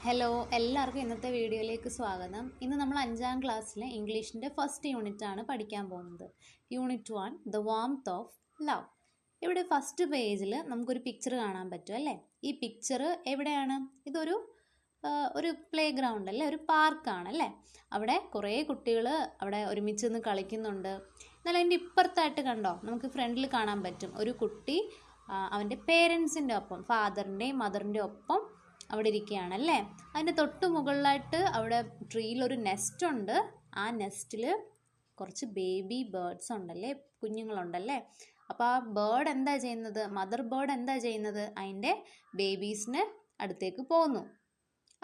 Hello, എല്ലാവർക്കും ഇന്നത്തെ വീഡിയോയിലേക്ക് സ്വാഗതം. ഇന്ന് നമ്മൾ 5ാം ക്ലാസ്സിലെ ഇംഗ്ലീഷിൻ്റെ ഫസ്റ്റ് യൂണിറ്റാണ് പഠിക്കാൻ പോകുന്നത്. Unit 1 the warmth of love. ഇവിടെ ഫസ്റ്റ് പേജിൽ നമുക്കൊരു പിക്ചർ കാണാൻ പറ്റും അല്ലേ? ഈ പിക്ചർ എവിടെയാണ്? ഇതൊരു പ്ലേ ഗ്രൗണ്ട് അല്ലേ, ഒരു പാർക്കാണ് അല്ലേ? അവിടെ കുറേ കുട്ടികൾ അവിടെ ഒരുമിച്ച് നിന്ന് കളിക്കുന്നുണ്ട്. എന്നാൽ അതിൻ്റെ ഇപ്പുറത്തായിട്ട് കണ്ടോ, നമുക്ക് ഫ്രണ്ടിൽ കാണാൻ പറ്റും ഒരു കുട്ടി അവൻ്റെ പേരൻസിൻ്റെ ഒപ്പം, ഫാദറിൻ്റെയും മദറിൻ്റെ ഒപ്പം അവിടെ ഇരിക്കുകയാണല്ലേ. അതിൻ്റെ തൊട്ട് മുകളിലായിട്ട് അവിടെ ട്രീയിലൊരു നെസ്റ്റ് ഉണ്ട്. ആ നെസ്റ്റിൽ കുറച്ച് ബേബി ബേർഡ്സ് ഉണ്ടല്ലേ, കുഞ്ഞുങ്ങളുണ്ടല്ലേ. അപ്പോൾ ആ ബേർഡ് എന്താ ചെയ്യുന്നത്, മദർ ബേർഡ് എന്താ ചെയ്യുന്നത്, അതിൻ്റെ ബേബീസിന് അടുത്തേക്ക് പോകുന്നു.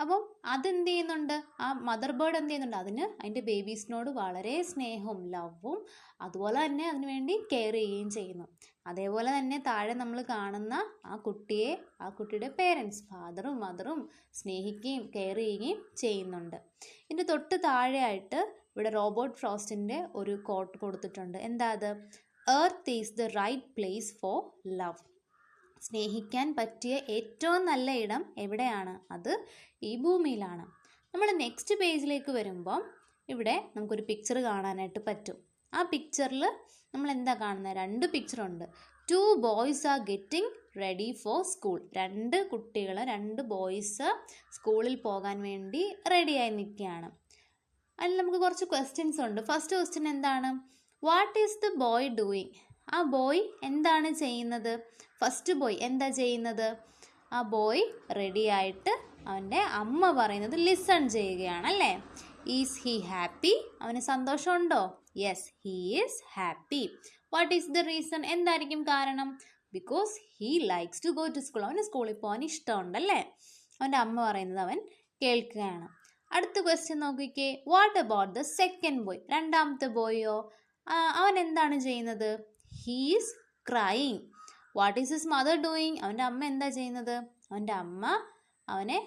അപ്പം അതെന്ത് ചെയ്യുന്നുണ്ട്, ആ മദർ ബേർഡ് എന്ത് ചെയ്യുന്നുണ്ട്, അതിൻ്റെ ബേബീസിനോട് വളരെ സ്നേഹവും ലവും അതുപോലെ തന്നെ അതിനുവേണ്ടി കെയർ ചെയ്യുകയും ചെയ്യുന്നു. അതേപോലെ തന്നെ താഴെ നമ്മൾ കാണുന്ന ആ കുട്ടിയുടെ പേരൻസ്, ഫാദറും മദറും സ്നേഹിക്കുകയും കെയർ ചെയ്യുകയും ചെയ്യുന്നുണ്ട്. ഇതിൻ്റെ തൊട്ട് താഴെയായിട്ട് ഇവിടെ റോബർട്ട് ഫ്രോസ്റ്റിൻ്റെ ഒരു കോട്ട് കൊടുത്തിട്ടുണ്ട്. എന്താ അത്? Earth is the right place for love. സ്നേഹിക്കാൻ പറ്റിയ ഏറ്റവും നല്ല ഇടം എവിടെയാണ്? അത് ഈ ഭൂമിയിലാണ്. നമ്മൾ നെക്സ്റ്റ് പേജിലേക്ക് വരുമ്പം ഇവിടെ നമുക്കൊരു പിക്ചർ കാണാനായിട്ട് പറ്റും. ആ പിക്ചറിൽ നമ്മൾ എന്താ കാണുന്നത്? 2 പിക്ചറുണ്ട്. 2 boys are getting ready for school. 2 boys സ്കൂളിൽ പോകാൻ വേണ്ടി റെഡിയായി നിൽക്കുകയാണ്. അതിൽ നമുക്ക് കുറച്ച് ക്വസ്റ്റ്യൻസ് ഉണ്ട്. ഫസ്റ്റ് ക്വസ്റ്റ്യൻ എന്താണ്? What is the boy doing? ആ ബോയ് എന്താണ് ചെയ്യുന്നത്? ഫസ്റ്റ് ബോയ് എന്താ ചെയ്യുന്നത്? ആ ബോയ് റെഡിയായിട്ട് അവൻ്റെ അമ്മ പറയുന്നത് ലിസൺ ചെയ്യുകയാണ് അല്ലേ. Is he happy? അവന് സന്തോഷമുണ്ടോ? Yes, he is happy. What is the reason? എന്തായിരിക്കും കാരണം? Because he likes to go to school. അവന് സ്കൂളിൽ പോകാൻ ഇഷ്ടമുണ്ടല്ലേ. അവൻ്റെ അമ്മ പറയുന്നത് അവൻ കേൾക്കുകയാണ്. അടുത്ത ക്വസ്റ്റ്യൻ നോക്കിക്കേ. What about the second boy? രണ്ടാമത്തെ ബോയോ? അവൻ എന്താണ് ചെയ്യുന്നത്? He is crying. What is his mother doing? അവൻ്റെ അമ്മ എന്താ ചെയ്യുന്നത്? അവൻ്റെ അമ്മ അവനെ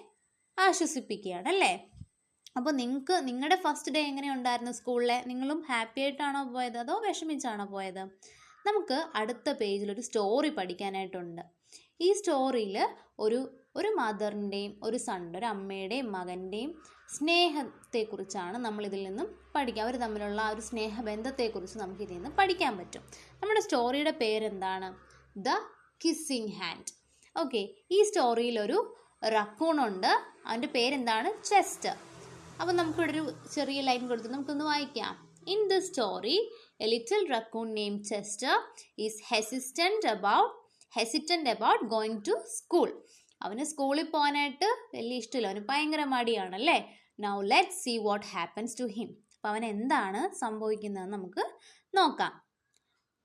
ആശ്വസിപ്പിക്കുകയാണ് അല്ലേ. അപ്പോൾ നിങ്ങളുടെ ഫസ്റ്റ് ഡേ എങ്ങനെ ഉണ്ടായിരുന്നു സ്കൂളിലെ? നിങ്ങളും ഹാപ്പി ആയിട്ടാണോ പോയത് അതോ വിഷമിച്ചാണോ പോയത്? നമുക്ക് അടുത്ത പേജിൽ ഒരു സ്റ്റോറി പഠിക്കാനായിട്ടുണ്ട്. ഈ സ്റ്റോറിയിൽ ഒരു മദറിൻ്റെയും ഒരു സണ്ണിൻ്റെ, ഒരു അമ്മയുടെയും മകൻ്റെയും സ്നേഹത്തെക്കുറിച്ചാണ് നമ്മളിതിൽ നിന്നും പഠിക്കുക. അവർ തമ്മിലുള്ള ആ ഒരു സ്നേഹബന്ധത്തെക്കുറിച്ച് നമുക്കിതിൽ നിന്ന് പഠിക്കാൻ പറ്റും. നമ്മുടെ സ്റ്റോറിയുടെ പേരെന്താണ്? The kissing hand. ഓക്കെ, ഈ സ്റ്റോറിയിൽ ഒരു റക്കൂണുണ്ട്. അവൻ്റെ പേരെന്താണ്? ചെസ്റ്റർ. അപ്പോൾ നമുക്കിവിടെ ഒരു ചെറിയ ലൈൻ കൊടുത്ത് നമുക്കൊന്ന് വായിക്കാം. In the story a little raccoon name Chester is hesitant about going to school. അവന് സ്കൂളിൽ പോകാനായിട്ട് വലിയ ഇഷ്ടമില്ല, അവന് ഭയങ്കര മടിയാണല്ലേ. Now let's see what happens to him. അപ്പോൾ അവൻ എന്താണ് സംഭവിക്കുന്നതെന്ന് നമുക്ക് നോക്കാം.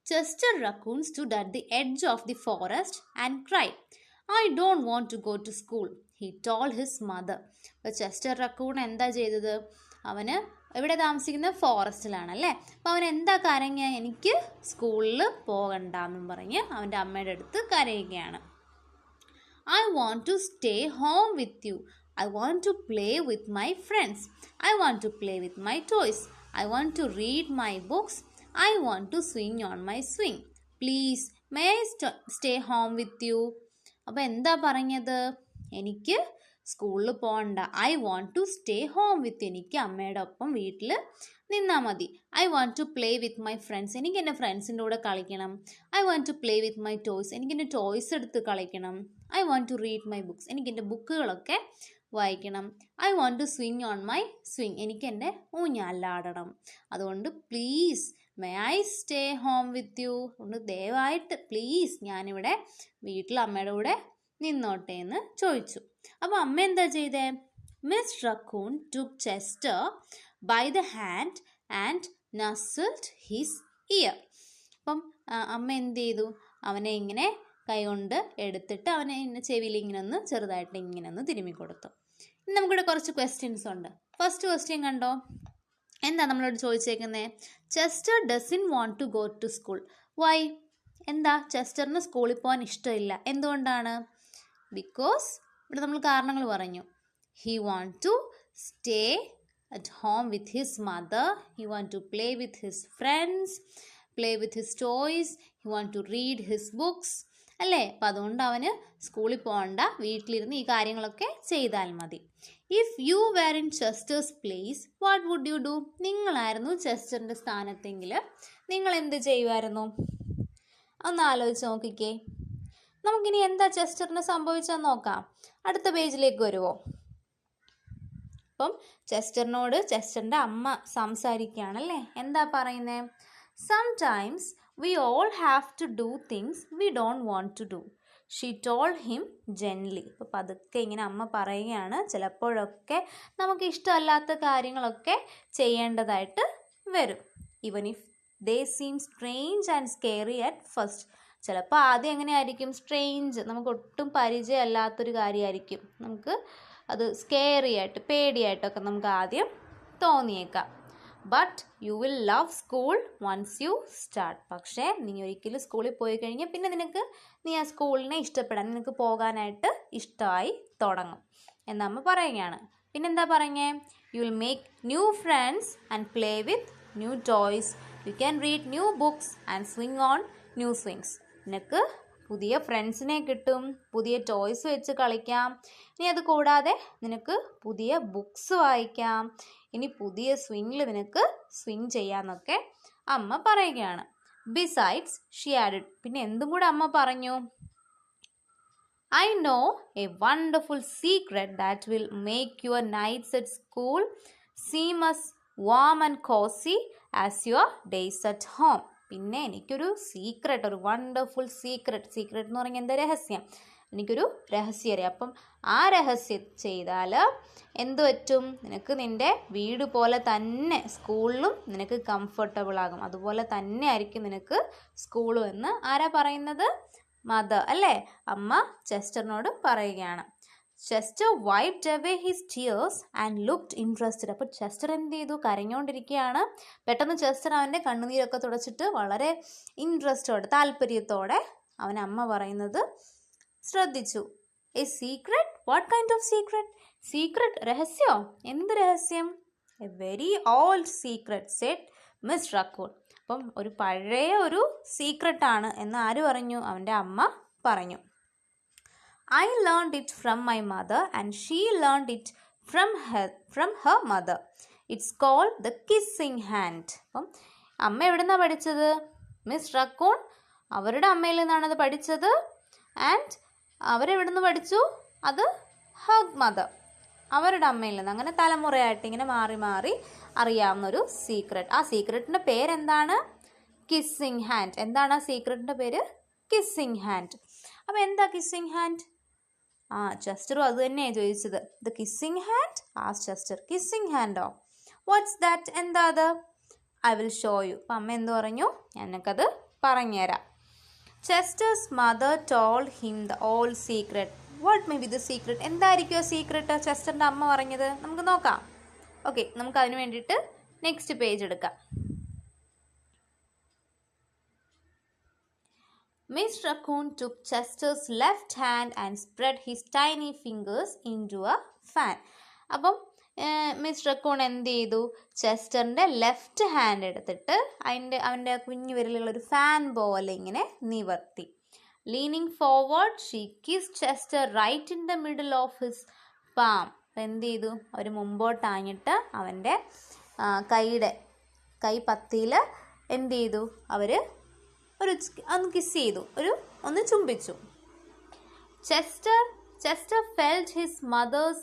Chester Raccoon stood at the edge of the forest and cried, I don't want to go to school, he told his mother. അപ്പോൾ ചെസ്റ്റർ റക്കൂൺ എന്താ ചെയ്തത്? അവന് എവിടെ താമസിക്കുന്ന? ഫോറസ്റ്റിലാണല്ലേ. അപ്പോൾ അവൻ എന്താ കരഞ്ഞ? എനിക്ക് സ്കൂളിൽ പോകണ്ടെന്നും പറഞ്ഞ് അവൻ്റെ അമ്മയുടെ അടുത്ത് കരയുകയാണ്. I want to stay home with you. I want to play with my friends. I want to play with my toys. I want to read my books. I want to swing on my swing. Please, may I stay home with you? അപ്പോൾ എന്താ പറഞ്ഞത്? എനിക്ക് സ്കൂളിൽ പോകണ്ട. I want to stay home with. എനിക്ക് അമ്മയുടെ ഒപ്പം വീട്ടിൽ നിന്നാൽ മതി. I want to play with my friends. എനിക്ക് എൻ്റെ ഫ്രണ്ട്സിൻ്റെ കൂടെ കളിക്കണം. I want to play with my toys. എനിക്ക് എൻ്റെ ടോയ്സ് എടുത്ത് കളിക്കണം. I want to read my books. എനിക്ക് എൻ്റെ ബുക്കുകളൊക്കെ വായിക്കണം. I want to swing on my swing. എനിക്ക് എൻ്റെ ഊഞ്ഞാലാടണം. അതുകൊണ്ട് please may I stay home with you. അതുകൊണ്ട് ദയവായിട്ട് പ്ലീസ് ഞാനിവിടെ വീട്ടിൽ അമ്മയുടെ കൂടെ നിന്നോട്ടെ എന്ന് ചോദിച്ചു. അപ്പോൾ അമ്മ എന്താ ചെയ്തേ? Miss Raccoon took Chester by the hand and nuzzled his ear. അപ്പം അമ്മ എന്ത് ചെയ്തു? അവനെ ഇങ്ങനെ കൈകൊണ്ട് എടുത്തിട്ട് അവനെ ചെവിയിൽ ഇങ്ങനെ ചെറുതായിട്ട് ഇങ്ങനെ തിരുമ്മി കൊടുത്തു. ഇനി നമുക്കിവിടെ കുറച്ച് ക്വസ്റ്റ്യൻസ് ഉണ്ട്. ഫസ്റ്റ് ക്വസ്റ്റ്യൻ കണ്ടോ? എന്താ നമ്മളോട് ചോദിച്ചേക്കുന്നത്? Chester doesn't want to go to school. Why? എന്താ? ചെസ്റ്ററിന് സ്കൂളിൽ പോകാൻ ഇഷ്ടമില്ല. എന്തുകൊണ്ടാണ്? ബിക്കോസ് ഇവിടെ നമ്മൾ കാരണങ്ങൾ പറഞ്ഞു. He want to stay at home with his mother. He want to play with his friends, play with his toys. He want to read his books അല്ലേ? അപ്പം അതുകൊണ്ട് അവന് സ്കൂളിൽ പോകണ്ട, വീട്ടിലിരുന്ന് ഈ കാര്യങ്ങളൊക്കെ ചെയ്താൽ മതി. If you were in Chester's place what would you do? നിങ്ങളായിരുന്നു ചെസ്റ്ററിൻ്റെ സ്ഥാനത്തെങ്കിൽ നിങ്ങൾ എന്ത് ചെയ്യുമായിരുന്നു? ഒന്ന് ആലോചിച്ച് നോക്കിക്കേ. നമുക്കിനി എന്താ ചെസ്റ്ററിന് സംഭവിച്ചതെന്ന് നോക്കാം. അടുത്ത പേജിലേക്ക് വരുമോ? അപ്പം ചെസ്റ്ററിനോട് ചെസ്റ്ററിൻ്റെ അമ്മ സംസാരിക്കുകയാണല്ലേ. എന്താ പറയുന്നത്? Sometimes we all have to do things we don't want to do. She told him gently. അപ്പോൾ പതുക്കെ ഇങ്ങനെ അമ്മ പറയുകയാണ്, ചിലപ്പോഴൊക്കെ നമുക്ക് ഇഷ്ടമല്ലാത്ത കാര്യങ്ങളൊക്കെ ചെയ്യേണ്ടതായിട്ട് വരും. Even if they seam strange and scary at first. ചിലപ്പോൾ ആദ്യം എങ്ങനെയായിരിക്കും? സ്ട്രേഞ്ച്, നമുക്ക് ഒട്ടും പരിചയമല്ലാത്തൊരു കാര്യമായിരിക്കും. നമുക്ക് അത് സ്കെയറി ആയിട്ട്, പേടിയായിട്ടൊക്കെ നമുക്ക് ആദ്യം തോന്നിയേക്കാം. But you will love school once you start. പക്ഷേ നീ ഒരിക്കലും സ്കൂളിൽ പോയി കഴിഞ്ഞാൽ പിന്നെ നീ ആ സ്കൂളിനെ ഇഷ്ടപ്പെടാൻ, നിനക്ക് പോകാനായിട്ട് ഇഷ്ടമായി തുടങ്ങും എന്നമ്മ പറയുകയാണ്. പിന്നെന്താ പറഞ്ഞേ? You will make new friends and play with new toys. You can read new books and swing on new swings. നിനക്ക് പുതിയ ഫ്രണ്ട്സിനെ കിട്ടും, പുതിയ ടോയ്സ് വെച്ച് കളിക്കാം. ഇനി അത് കൂടാതെ നിനക്ക് പുതിയ ബുക്സ് വായിക്കാം, ഇനി പുതിയ സ്വിങ്ങിൽ നിനക്ക് സ്വിങ് ചെയ്യാമെന്നൊക്കെ അമ്മ പറയുകയാണ്. Besides she added. പിന്നെ എന്തും കൂടെ അമ്മ പറഞ്ഞു. I know A wonderful secret that will make your nights at school seam as warm and cozy as your days at home. പിന്നെ എനിക്കൊരു സീക്രട്ട്, ഒരു വണ്ടർഫുൾ സീക്രട്ട് എന്ന് പറഞ്ഞാൽ എന്താ? രഹസ്യം. എനിക്കൊരു രഹസ്യം അറിയാം. അപ്പം ആ രഹസ്യം ചെയ്താൽ എന്ത് പറ്റും? നിനക്ക് നിൻ്റെ വീട് പോലെ തന്നെ സ്കൂളിലും നിനക്ക് കംഫർട്ടബിൾ ആകും. അതുപോലെ തന്നെ ആയിരിക്കും നിനക്ക് സ്കൂളും എന്ന് ആരാ പറയുന്നത്? മദർ അല്ലേ? അമ്മ ചെസ്റ്ററിനോട് പറയുകയാണ്. Chester wiped away his tears and looked interested. അപ്പോൾ ചെസ്റ്റർ എന്ത് ചെയ്തു? കരഞ്ഞുകൊണ്ടിരിക്കുകയാണ്. പെട്ടെന്ന് ചെസ്റ്റർ അവൻ്റെ കണ്ണുനീരൊക്കെ തുടച്ചിട്ട് വളരെ ഇൻട്രസ്റ്റോടെ, താല്പര്യത്തോടെ അമ്മ പറയുന്നത് ശ്രദ്ധിച്ചു. A secret? What kind of secret? Secret, രഹസ്യമോ? എന്ത് രഹസ്യം? A very old secret said Miss Raccoon. അപ്പം ഒരു പഴയ ഒരു സീക്രട്ടാണ് എന്ന് ആര് പറഞ്ഞു? അവൻ്റെ അമ്മ പറഞ്ഞു. I learned it from my mother and she learned it from her mother. It's called the kissing hand. അപ്പം അമ്മ എവിടെ നിന്നാണ് പഠിച്ചത്? മിസ് റക്കൂൺ അവരുടെ അമ്മയിൽ നിന്നാണത് പഠിച്ചത്. ആൻഡ് അവരെവിടെ നിന്ന് പഠിച്ചു? അത് ഹർ മദർ, അവരുടെ അമ്മയിൽ നിന്ന്. അങ്ങനെ തലമുറയായിട്ട് ഇങ്ങനെ മാറി മാറി അറിയാവുന്നൊരു സീക്രട്ട്. ആ സീക്രട്ടിൻ്റെ പേരെന്താണ്? Kissing hand. എന്താണ് ആ സീക്രട്ടിൻ്റെ പേര്? Kissing hand. അപ്പോൾ എന്താ കിസ്സിങ് ഹാൻഡ്? ചെസ്റ്ററും അത് തന്നെയാണ് ചോദിച്ചത്. The kissing hand? ആസ് ചെസ്റ്റർ. കിസ്സിങ് ഹാൻഡോ? What's that? എന്താ അത്? I will show you. അപ്പം അമ്മ എന്ത് പറഞ്ഞു? ഞാനൊക്കത് പറഞ്ഞുതരാം. Chester's mother told him the old secret. What may be the secret? എന്തായിരിക്കും ആ സീക്രട്ട് ചെസ്റ്ററിൻ്റെ അമ്മ പറഞ്ഞത്? നമുക്ക് നോക്കാം. ഓക്കെ, നമുക്ക് അതിന് വേണ്ടിയിട്ട് നെക്സ്റ്റ് പേജ് എടുക്കാം. Miss Raccoon took Chester's left hand and spread his tiny fingers into a fan. അപ്പം മിസ് റക്കൂൺ എന്ത് ചെയ്തു? ചെസ്റ്ററിൻ്റെ ലെഫ്റ്റ് ഹാൻഡ് എടുത്തിട്ട് അവൻ്റെ കുഞ്ഞു വിരലുകൾ ഒരു ഫാൻ പോലെ ഇങ്ങനെ നിവർത്തി. Leaning forward she kiss Chester right in the middle of his palm. അപ്പം എന്ത് ചെയ്തു? അവർ മുമ്പോട്ടാഞ്ഞിട്ട് അവൻ്റെ കൈപ്പത്തിയിൽ എന്ത് ചെയ്തു? അവർ ഒന്ന് കിസ് ചെയ്തു, ഒന്ന് ചുംബിച്ചു. Chester felt his mother's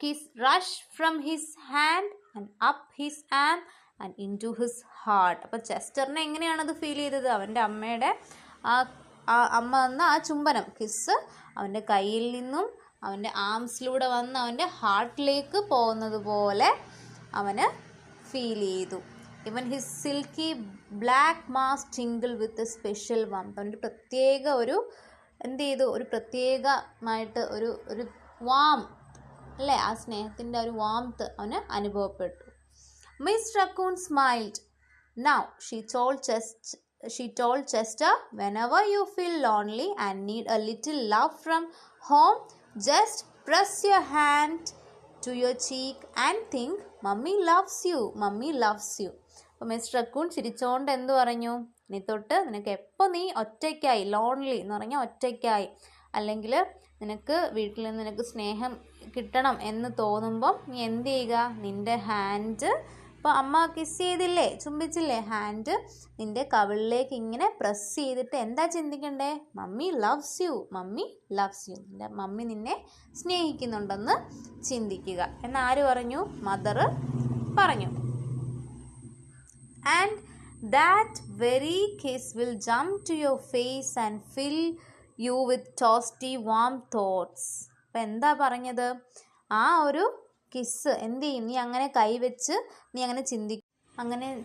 kiss rush from his hand and up his arm and into his heart. അപ്പോൾ ചെസ്റ്ററിനെ എങ്ങനെയാണത് ഫീൽ ചെയ്തത്? അവൻ്റെ അമ്മയുടെ അമ്മ തന്ന ആ ചുംബനം, കിസ് അവൻ്റെ കയ്യിൽ നിന്നും അവൻ്റെ ആംസിലൂടെ വന്ന് അവൻ്റെ ഹാർട്ടിലേക്ക് പോകുന്നത് പോലെ അവന് ഫീൽ ചെയ്തു. Even his silky black mask tingled with a special warmth. അവൻ്റെ പ്രത്യേക എന്ത് ചെയ്തു? ഒരു പ്രത്യേകമായിട്ട് ഒരു വാം അല്ലേ? ആ സ്നേഹത്തിൻ്റെ ഒരു വാംത്ത് അവന് അനുഭവപ്പെട്ടു. Miss raccoon smiled. Now she told Chester, whenever you feel lonely and need a little love from home, just press your hand to your cheek and think, Mummy loves you, Mummy loves you. അപ്പോൾ miss raccoon ചിരിച്ചുകൊണ്ട് എന്ത് പറഞ്ഞു? ഇനി തൊട്ട് നിനക്ക് എപ്പോൾ നീ ഒറ്റയ്ക്കായി, lonely എന്ന് പറഞ്ഞാൽ ഒറ്റയ്ക്കായി, അല്ലെങ്കിൽ നിനക്ക് വീട്ടിൽ നിന്ന് നിനക്ക് സ്നേഹം കിട്ടണം എന്ന് തോന്നുമ്പം നീ എന്ത് ചെയ്യുക, നിൻ്റെ ഹാൻഡ്, ഇപ്പോൾ അമ്മ കിസ് ചെയ്തില്ലേ, ചുംബിച്ചില്ലേ, ഹാൻഡ് നിൻ്റെ കവിളിലേക്ക് ഇങ്ങനെ പ്രസ് ചെയ്തിട്ട് എന്താ ചിന്തിക്കണ്ടേ, mummy loves you, mummy loves you, നിൻ്റെ മമ്മി നിന്നെ സ്നേഹിക്കുന്നുണ്ടെന്ന് ചിന്തിക്കുക എന്നാര് പറഞ്ഞു, മദർ പറഞ്ഞു. And that very kiss will jump to your face and fill you with toasty warm thoughts. അപ്പം എന്താ പറഞ്ഞത്, ആ ഒരു കിസ് എന്ത് ചെയ്യും, നീ അങ്ങനെ കൈവച്ച് നീ അങ്ങനെ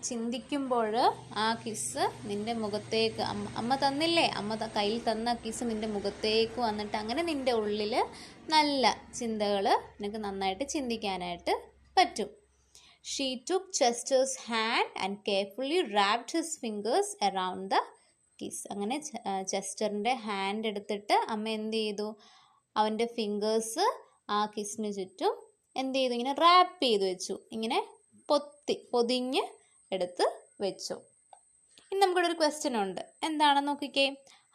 ചിന്തിക്കുമ്പോൾ ആ കിസ് നിൻ്റെ മുഖത്തേക്ക്, അമ്മ തന്നില്ലേ, അമ്മ കയ്യിൽ തന്ന കിസ് നിൻ്റെ മുഖത്തേക്ക് വന്നിട്ട് അങ്ങനെ നിൻ്റെ ഉള്ളിൽ നല്ല ചിന്തകൾ നിനക്ക് നന്നായിട്ട് ചിന്തിക്കാനായിട്ട് പറ്റും. She took Chester's hand and carefully wrapped his fingers around the kiss. അങ്ങനെ ചെസ്റ്ററിൻ്റെ ഹാൻഡ് എടുത്തിട്ട് അമ്മ എന്ത് ചെയ്തു, അവൻ്റെ ഫിംഗേഴ്സ് ആ കിസ്സിന് ചുറ്റും എന്ത് ചെയ്തു, ഇങ്ങനെ റാപ്പ് ചെയ്ത് വെച്ചു, ഇങ്ങനെ പൊതിഞ്ഞ് എടുത്ത് വെച്ചു. ഇനി നമുക്കിവിടെ ഒരു ക്വസ്റ്റ്യൻ ഉണ്ട്, എന്താണെന്ന് നോക്കിക്കേ.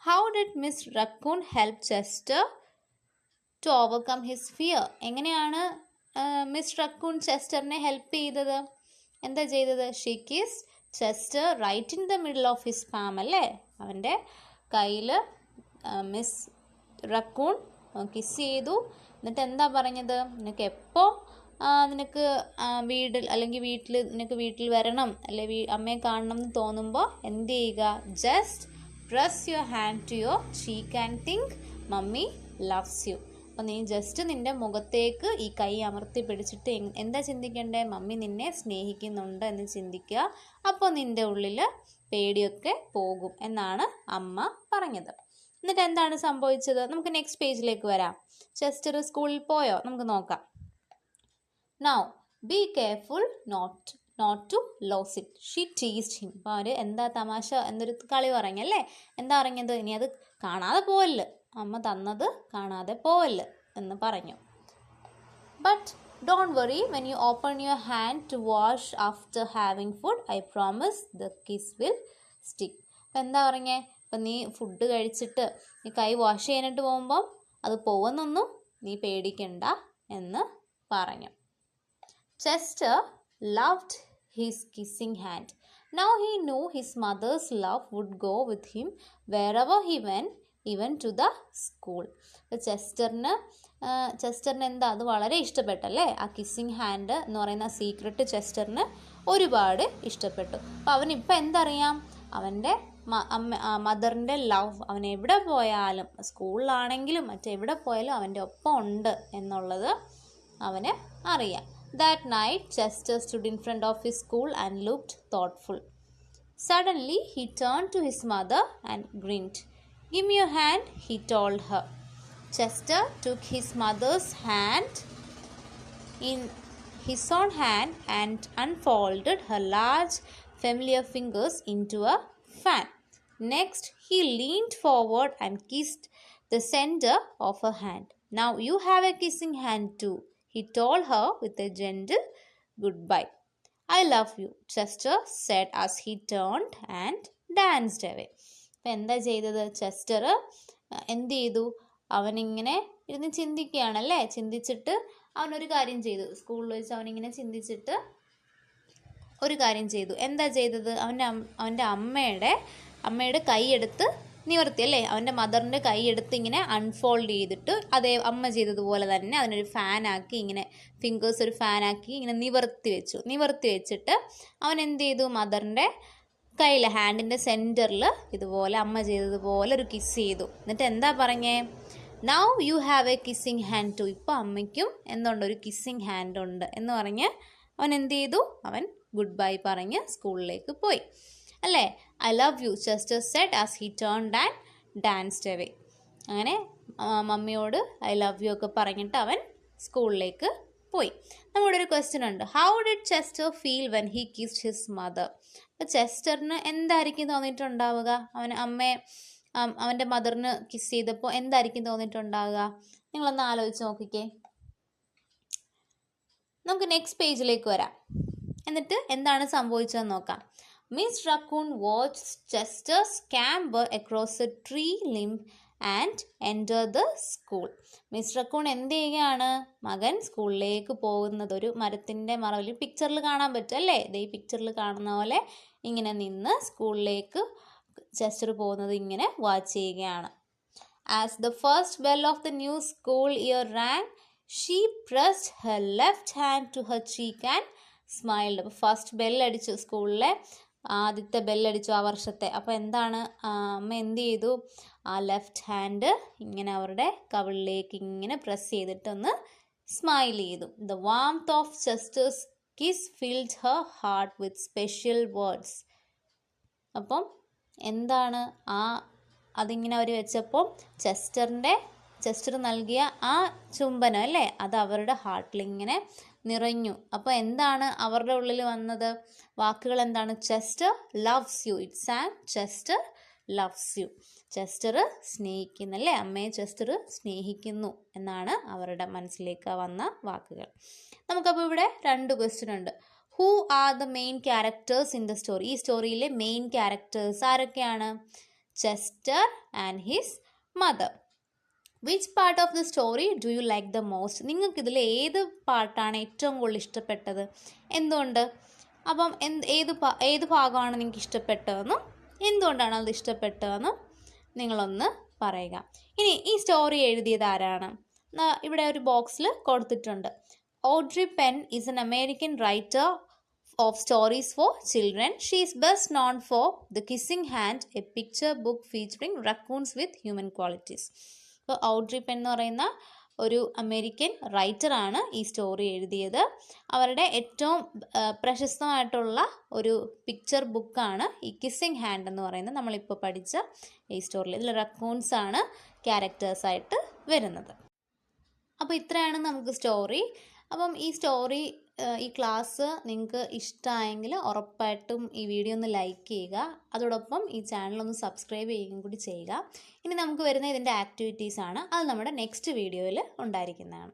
How did Miss Raccoon help Chester to overcome his fear? എങ്ങനെയാണ് മിസ് റക്കൂൺ ചെസ്റ്ററിനെ ഹെൽപ്പ് ചെയ്തത്? എന്താ ചെയ്തത്? She kiss Chester right in the middle of his palm അല്ലേ, അവൻ്റെ കയ്യിൽ മിസ് റക്കൂൺ കിസ് ചെയ്തു. എന്നിട്ട് എന്താ പറഞ്ഞത്, നിനക്ക് എപ്പോൾ നിനക്ക് വീട്ടിൽ വരണം അല്ലെ അമ്മയെ കാണണം എന്ന് തോന്നുമ്പോൾ എന്ത് ചെയ്യുക, just press your hand to your cheek and think mommy loves you. അപ്പോൾ നീ ജസ്റ്റ് നിൻ്റെ മുഖത്തേക്ക് ഈ കൈ അമർത്തി പിടിച്ചിട്ട് എന്താ ചിന്തിക്കണ്ടേ, മമ്മി നിന്നെ സ്നേഹിക്കുന്നുണ്ട് എന്ന് ചിന്തിക്കുക. അപ്പോൾ നിൻ്റെ ഉള്ളിൽ പേടിയൊക്കെ പോകും എന്നാണ് അമ്മ പറഞ്ഞത്. എന്നിട്ട് എന്താണ് സംഭവിച്ചത്, നമുക്ക് നെക്സ്റ്റ് പേജിലേക്ക് വരാം. ചെസ്റ്റർ സ്കൂളിൽ പോയോ, നമുക്ക് നോക്കാം. Now be careful not to lose it, she teased him. അപ്പോൾ അവർ എന്താ തമാശ എന്നൊരു കളി പറഞ്ഞല്ലേ, എന്താ പറഞ്ഞത്, ഇനി അത് കാണാതെ പോവല്ല്, അമ്മ തന്നത് കാണാതെ പോവല്ല് എന്ന് പറഞ്ഞു. But don't worry, when you open your hand to wash after having food I promise the kiss will stick. അപ്പം എന്താ പറഞ്ഞേ, ഇപ്പം നീ ഫുഡ് കഴിച്ചിട്ട് നീ കൈ വാഷ് ചെയ്യാനായിട്ട് പോകുമ്പം അത് പോവെന്നൊന്നും നീ പേടിക്കണ്ട എന്ന് പറഞ്ഞു. Chester loved his kissing hand. Now he knew his mother's love would go with him wherever he went, even to the school. ചെസ്റ്ററിന് എന്താ അത് വളരെ ഇഷ്ടപ്പെട്ടല്ലേ, ആ കിസ്സിങ് ഹാൻഡ് എന്ന് പറയുന്ന സീക്രട്ട് ചെസ്റ്ററിന് ഒരുപാട് ഇഷ്ടപ്പെട്ടു. അപ്പോൾ അവനിപ്പോൾ എന്തറിയാം, അവൻ്റെ മദറിൻ്റെ ലവ് അവൻ എവിടെ പോയാലും, സ്കൂളിലാണെങ്കിലും മറ്റെവിടെ പോയാലും അവൻ്റെ ഒപ്പം ഉണ്ട് എന്നുള്ളത് അവന് അറിയാം. That night, Chester stood in front of his school and looked thoughtful. Suddenly, he turned to his mother and grinned. "Give me your hand," he told her. Chester took his mother's hand in his own hand and unfolded her large, familiar fingers into a fan. Next, he leaned forward and kissed the center of her hand. "Now you have a kissing hand too," he told her with a gentle goodbye. "I love you," Chester said as he turned and danced away. അപ്പം എന്താ ചെയ്തത്, Chester എന്ത് ചെയ്തു, അവനിങ്ങനെ ഇരുന്ന് ചിന്തിക്കുകയാണല്ലേ, ചിന്തിച്ചിട്ട് അവനൊരു കാര്യം ചെയ്തു. സ്കൂളിൽ വെച്ച് അവനിങ്ങനെ ചിന്തിച്ചിട്ട് ഒരു കാര്യം ചെയ്തു. എന്താ ചെയ്തത്, അവൻ്റെ അമ്മയുടെ കൈയെടുത്ത് നിവർത്തി അല്ലേ, അവൻ്റെ മദറിൻ്റെ കൈയെടുത്ത് ഇങ്ങനെ അൺഫോൾഡ് ചെയ്തിട്ട് അതേ അമ്മ ചെയ്തതുപോലെ തന്നെ അതിനൊരു ഫാനാക്കി, ഇങ്ങനെ ഫിംഗേഴ്സ് ഒരു ഫാനാക്കി ഇങ്ങനെ നിവർത്തി വെച്ചിട്ട് അവൻ എന്ത് ചെയ്തു, മദറിൻ്റെ കയ്യിൽ ഹാൻഡിൻ്റെ സെൻറ്ററിൽ ഇതുപോലെ അമ്മ ചെയ്തതുപോലെ ഒരു കിസ് ചെയ്തു. എന്നിട്ട് എന്താ പറഞ്ഞേ, now you have a kissing hand too, ഇപ്പോൾ അമ്മയ്ക്കും എന്തുണ്ട്, ഒരു കിസ്സിങ് ഹാൻഡ് ഉണ്ട് എന്ന് പറഞ്ഞ് അവൻ എന്ത് ചെയ്തു, അവൻ ഗുഡ് ബൈ പറഞ്ഞ് സ്കൂളിലേക്ക് പോയി അല്ലേ. "I love you," Chester said as he turned and danced away. അങ്ങനെ മമ്മിയോട് ഐ ലവ് യു ഒക്കെ പറഞ്ഞിട്ട് അവൻ സ്കൂളിലേക്ക് പോയി. നമ്മുടെ ഒരു ക്വസ്റ്റ്യൻ ഉണ്ട്, how did Chester feel when he kissed his mother? അപ്പോൾ ചെസ്റ്ററിന് എന്തായിരിക്കും തോന്നിയിട്ടുണ്ടാവുക, അവൻ്റെ മദറിന് കിസ് ചെയ്തപ്പോൾ എന്തായിരിക്കും തോന്നിയിട്ടുണ്ടാവുക, നിങ്ങളൊന്ന് ആലോചിച്ച് നോക്കിക്കേ. നമുക്ക് നെക്സ്റ്റ് പേജിലേക്ക് വരാം, എന്നിട്ട് എന്താണ് സംഭവിച്ചതെന്ന് നോക്കാം. Miss Raccoon watched Chester scamper across a tree limb and enter the school. Miss Raccoon എന്ത് ചെയ്യുകയാണ്? മകൻ സ്കൂളിലേക്ക് പോകുന്നത് ഒരു മരത്തിൻ്റെ മറവിൽ പിക്ചറിൽ കാണാൻ പറ്റും അല്ലേ? ഈ പിക്ചറിൽ കാണുന്ന പോലെ ഇങ്ങനെ നിന്ന് സ്കൂളിലേക്ക് ചെസ്റ്റർ പോകുന്നത് ഇങ്ങനെ വാച്ച് ചെയ്യുകയാണ്. As the first bell of the new school year rang, she pressed her left hand to her cheek and smiled. അപ്പോൾ ഫസ്റ്റ് ബെല്ലടിച്ചു, സ്കൂളിലെ ആദ്യത്തെ ബെല്ലടിച്ചു ആ വർഷത്തെ. അപ്പോൾ എന്താണ് അമ്മ എന്ത് ചെയ്തു? ആ ലെഫ്റ്റ് ഹാൻഡ് ഇങ്ങനെ അവരുടെ കവിളിലേക്ക് ഇങ്ങനെ പ്രസ് ചെയ്തിട്ടൊന്ന് സ്മൈൽ ചെയ്തു. The warmth of Chester's kiss filled her heart with special words. അപ്പം എന്താണ് അതിങ്ങനെ അവർ വെച്ചപ്പോൾ ചെസ്റ്റർ നൽകിയ ആ ചുംബനം അല്ലേ, അത് അവരുടെ ഹാർട്ടിലിങ്ങനെ നിറഞ്ഞു. അപ്പോൾ എന്താണ് അവരുടെ ഉള്ളിൽ വന്നത്? വാക്കുകൾ എന്താണ്? Chester loves you. It's and Chester loves you. Chester സ്നേഹിക്കുന്നു അല്ലേ, അമ്മയെ ചെസ്റ്റർ സ്നേഹിക്കുന്നു എന്നാണ് അവരുടെ മനസ്സിലേക്ക് വന്ന വാക്കുകൾ. നമുക്കപ്പോൾ ഇവിടെ 2 ക്വസ്റ്റ്യൻ ഉണ്ട്. Who are the main characters in the story? ഈ സ്റ്റോറിയിലെ മെയിൻ ക്യാരക്ടേഴ്സ് ആരൊക്കെയാണ്? Chester and his mother. Which part of the story do you like the most? നിങ്ങൾക്ക് ഇതിൽ ഏത് പാർട്ടാണ് ഏറ്റവും കൂടുതൽ ഇഷ്ടപ്പെട്ടത്? എന്തുകൊണ്ട്? അപ്പം ഏത് ഭാഗമാണ് നിങ്ങൾക്ക് ഇഷ്ടപ്പെട്ടതെന്നും എന്തുകൊണ്ടാണ് അത് ഇഷ്ടപ്പെട്ടതെന്നും നിങ്ങളൊന്ന് പറയുക. ഇനി ഈ സ്റ്റോറി എഴുതിയത് ആരാണ്? ഇവിടെ ഒരു ബോക്സിൽ കൊടുത്തിട്ടുണ്ട്. Audrey pen is N American writer of stories for children. She is best known for The Kissing Hand, a picture book featuring raccoons with human qualities. അപ്പോൾ ഓഡ്രി പെൻ എന്ന് പറയുന്ന ഒരു അമേരിക്കൻ റൈറ്ററാണ് ഈ സ്റ്റോറി എഴുതിയത്. അവരുടെ ഏറ്റവും പ്രശസ്തമായിട്ടുള്ള ഒരു പിക്ചർ ബുക്കാണ് ഈ കിസ്സിങ് ഹാൻഡ് എന്ന് പറയുന്നത് നമ്മളിപ്പോൾ പഠിച്ച ഈ സ്റ്റോറിയിൽ. ഇതിൽ റക്കൂൺസ് ആണ് ക്യാരക്ടേഴ്സായിട്ട് വരുന്നത്. അപ്പോൾ ഇത്രയാണ് നമുക്ക് സ്റ്റോറി. അപ്പം ഈ ക്ലാസ് നിങ്ങൾക്ക് ഇഷ്ടമായെങ്കിൽ ഉറപ്പായിട്ടും ഈ വീഡിയോ ഒന്ന് ലൈക്ക് ചെയ്യുക. അതോടൊപ്പം ഈ ചാനലൊന്ന് സബ്സ്ക്രൈബ് ചെയ്യുകയും കൂടി ചെയ്യുക. ഇനി നമുക്ക് വരുന്ന ഇതിൻ്റെ ആക്ടിവിറ്റീസാണ്. അത് നമ്മുടെ നെക്സ്റ്റ് വീഡിയോയിൽ ഉണ്ടായിരിക്കുന്നതാണ്.